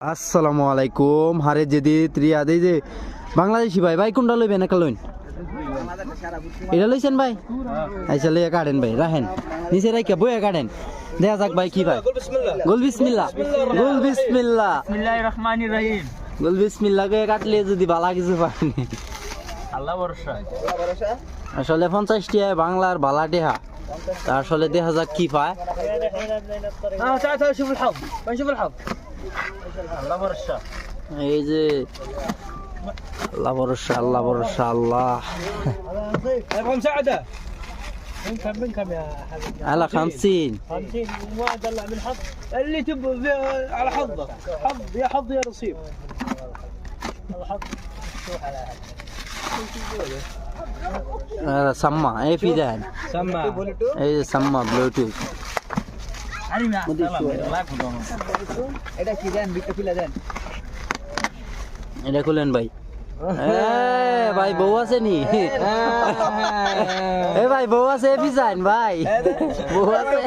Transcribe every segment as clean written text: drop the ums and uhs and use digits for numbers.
আসসালামু আলাইকুম হারে যেদি ত্রিয়াদ এই যে বাংলাদেশি ভাই ভাই কোনটা লইবেন একটা লইন এটা লইছেন ভাই আচ্ছা লইয়া কাটেন ভাই রাখেন নিচে রাইকা বইয়া কাটেন দেখা যাক ভাই কি ভাই গোল বিসমিল্লাহ গোল বিসমিল্লাহ বিসমিল্লাহির রহমানির রহিম গোল বিসমিল্লাহ কে কাটলে যদি ভালো কিছু পাইনি আল্লাহ ভরসা আসলে 50 টিয়া বাংলার ভালা টেহা তা আসলে দেখা যাক কি পায় تعال شوف الحظ نشوف الحظ আল্লাহ ভরসা এই যে আল্লাহ ভরসা আল্লাহ ভরসা আল্লাহ ابغى مساعده منكم يا حبيبي على 50 50 ما دلع من حظ اللي تبغى على حظك حظ يا حظ يا نصيب الحظ مفتوح على সাম্মা এই ফিদান سمع এই যে সাম্মা ব্লুটুথ علم يا এটা কি দেন বিটটা খুলে দেন এটা খুলেন ভাই ভাই বউ আছে নি এ ভাই বউ আছে ফিজান ভাই বউ আছে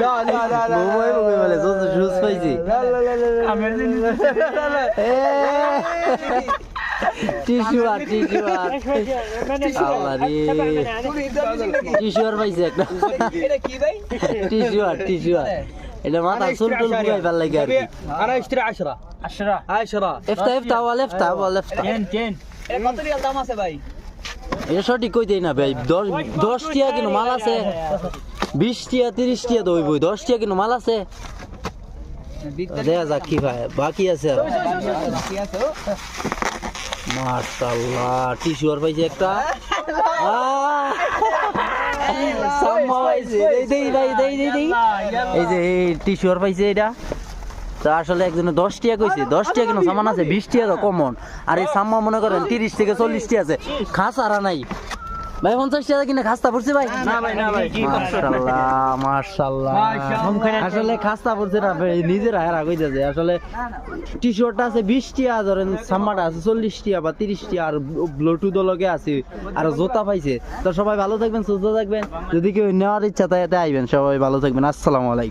না না না না বউ ভাই বউ বলে জুস পাইছি টিস্যু আর আল্লাহ রে টিস্যু আর পাইছে একটা এটা কি ভাই টিস্যু আর এটা মাথা চুল টুল পুরাই ভাল লাগে আর কি انا اشتري 10 10 এফতা ওয়াল এফতা تين এর কত রিয়াল দাম আছে ভাই এটা সঠিক কইতেই না ভাই 10 টিয়া কিন্তু মাল আছে 20 টিয়া 30 টিয়া দইব 10 টিয়া কিন্তু মাল আছে দেখা যাক কি ভাই বাকি আছে আর কি আছে মাশাআল্লাহ টিস্যু আর পাইছে একটা সাম্মা পাইছে দেই এই যে টিস্যু আর পাইছে এটা তো আসলে একজনে 10 টিয়া কইছে 10 টিয়া কিন্তু সামান আছে 20 টিয়া তো কমন আর এই সাম্মা মনে করেন 30 থেকে 40 টিয়া আছে খাস আর নাই ভাই 50 টাকা কিনে খাস্তা পড়ছে ভাই না ভাই মাশাআল্লাহ আসলে খাস্তা পড়ছে না ভাই নিজের হারা কইতাছে আসলে টি-শার্টটা আছে 20 টাকা ধরেন সাম্মাটা আছে 40 টাকা বা 30 টাকা আর ব্লুটুথ লগে আছে আর জোতা পাইছে তো সবাই ভালো থাকবেন সুস্থ থাকবেন যদি কেউ নেওয়ার ইচ্ছা থাকে আইবেন সবাই ভালো থাকবেন আসসালামু আলাইকুম।